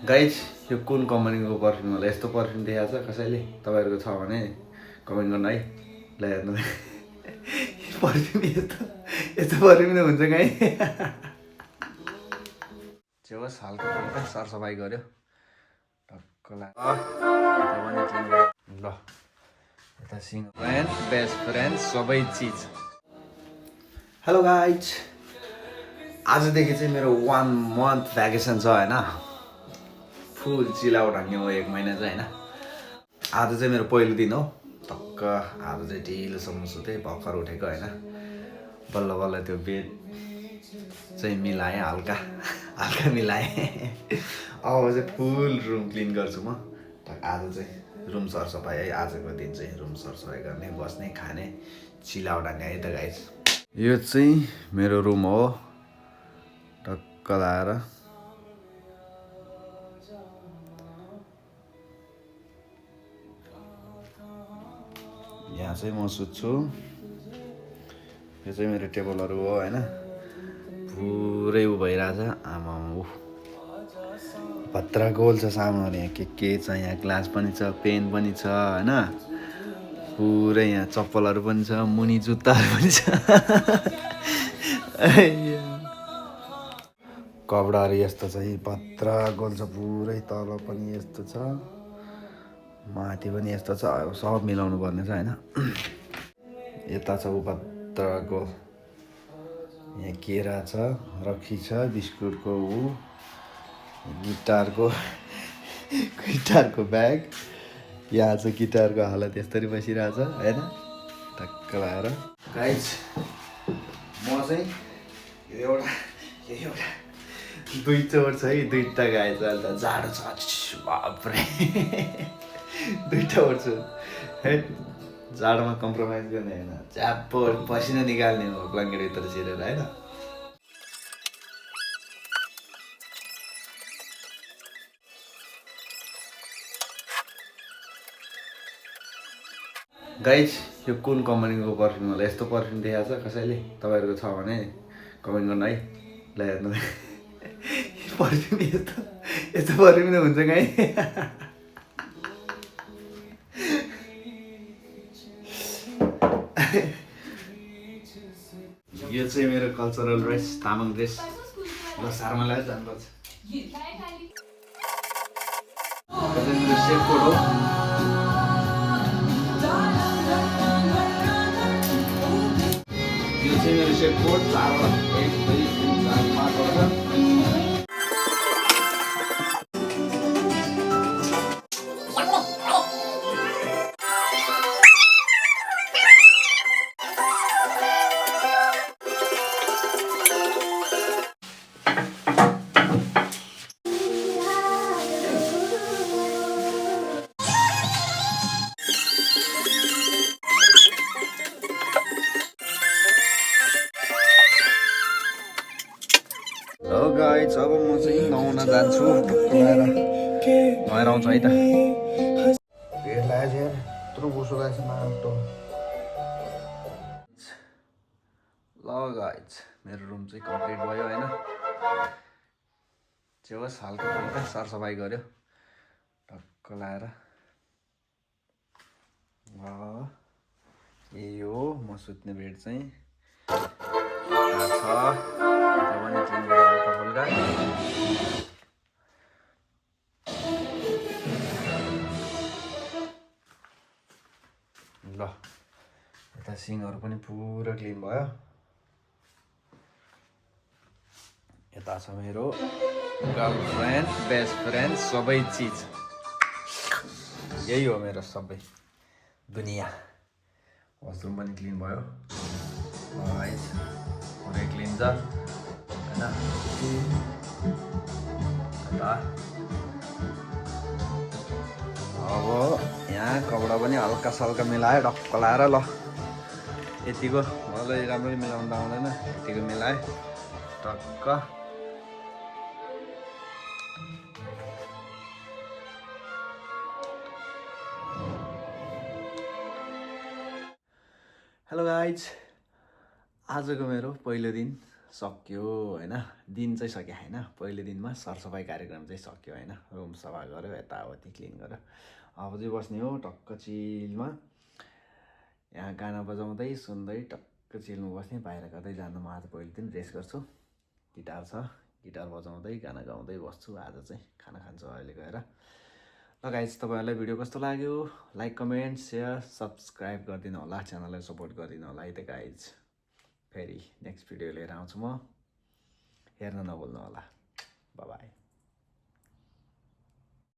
Guys यो कुन कम्पनीको पर्फ्युम होला? यस्तो पर्फ्युम देखाएको छ कसैले? तपाईँहरूको छ भने कमेन्ट गर्नु है। ल हेर्नु पर्फ्युम यस्तो यस्तो पर्फ्युम नै हुन्छ कहीँ। होस् हल्का फुल्का सरसफाइ गऱ्यो टक्क ल यता सिङ फ्रेन्ड बेस्ट फ्रेन्ड सबै चिज। हेलो गाइज, आजदेखि चाहिँ मेरो 1 month भ्याकेसन छ होइन। फुल चिल आउट हान्ने हो 1 महिना चाहिँ होइन। आज चाहिँ मेरो पहिलो दिन हो। टक्क आज चाहिँ ढिलोसम्म सुतेँ, भर्खर उठेको होइन। बल्ल बल्ल त्यो बेड चाहिँ मिलाएँ, हल्का हल्का मिलाएँ। अब चाहिँ फुल रुम क्लिन गर्छु म। आज चाहिँ रुम सरसफाइ है। आजको दिन चाहिँ रुम सरसफाइ गर्ने, बस्ने, खाने, चिल आउट हान्ने है त गाइज। यो चाहिँ मेरो रुम हो। टक्क लाएर यहाँ चाहिँ म सुत्छु। यो चाहिँ मेरो टेबलहरू हो होइन। पुरै उ भइरहेछ। आमा भत्रा गोल छ सामानहरू। यहाँ के छ, यहाँ ग्लास पनि छ, पेन पनि छ होइन। पुरै यहाँ चप्पलहरू पनि छ, मुनि जुत्ताहरू पनि छ। कपडाहरू यस्तो छ, भत्रा गोल छ पुरै। तल पनि यस्तो छ, माथि पनि यस्तो छ। सब मिलाउनु पर्ने छ होइन। यता छ ऊ भत्रा गोल। यहाँ केरा छ, रक्सी छ, बिस्कुटको ऊ, गिटारको ब्याग। यहाँ चाहिँ गिटारको हालत यस्तरी बसिरहेछ होइन। टक्क लगाएर गाइज म चाहिँ एउटा दुई चोट छ है, दुईवटा गाएछ। अहिले त जाडो छ, बाप्रे। दुईवटा ओर्छु है। जाडोमा कम्प्रोमाइज गर्ने होइन, च्याप्प पसिना निकाल्ने हो ब्ल्याङ्केटभित्र छिरेर होइन। गाइज यो कुन कम्पनीको पर्फ्युम होला? यस्तो पर्फ्युम देखाएको छ कसैले? तपाईँहरूको छ भने कमेन्ट गर्नु है। ल हेर्नु पर्फ्युम यस्तो पर्फ्युम नै हुन्छ कहीँ। यो चाहिँ मेरो कल्चरल ड्रेस, तामाङ ड्रेस। ल सारमा लगाएर जानुपर्छ। मेरो सेट कोड हो। यो चाहिँ मेरो सेट कोड 4वटा, 1 2 3 4 5वटा छ। हो गाइज, अब म चाहिँ नुहाउन जान्छु। टक्क लगाएर नुहाएर आउँछु है त। पेट लाग्यो यार, यत्रो बोसो लागेको छ नाटो। ल गाइज मेरो रुम चाहिँ कम्प्लिट भयो होइन। होस् हल्का फुल्का सरसफाइ गऱ्यो टक्क लगाएर। यही हो म सुत्ने बेड चाहिँ। पनि क्लिन गरेर हल्का फुल्का। ल यता सिङहरू पनि पुरा क्लिन भयो। यता छ मेरो गर्लफ्रेन्ड, बेस्ट फ्रेन्ड, सबै चिज। यही हो मेरो सबै दुनियाँ। वासरुम पनि क्लिन भयो, पुरै क्लिन छ होइन। अब यहाँ कपडा पनि हल्का सल्का मिलायो टक्क लाएर। ल यतिको मलाई राम्ररी मिलाउनु त आउँदैन, यतिको मिलाएँ टक्क। हेलो गाइज, आजको मेरो पहिलो दिन सक्यो होइन दिन चाहिँ सक्यो होइन पहिलो दिनमा सरसफाइ कार्यक्रम चाहिँ सक्यो होइन रुम सफा गऱ्यो यताउति क्लिन गऱ्यो अब चाहिँ बस्ने हो टक्क चिलमा यहाँ गाना बजाउँदै सुन्दै टक्क चिलमा बस्ने बाहिर कतै जानु म आज पहिलो दिन रेस्ट गर्छु गिटार छ गिटार बजाउँदै गाना गाउँदै बस्छु आज चाहिँ खाना खान्छु अहिले गएर ल गाइज तपाईँहरूलाई भिडियो कस्तो लाग्यो लाइक कमेन्ट सेयर सब्सक्राइब गरिदिनु होला च्यानललाई सपोर्ट गरिदिनु होला है त गाइज फेरि नेक्स्ट भिडियो लिएर आउँछु म हेर्न नभुल्नु होला बाई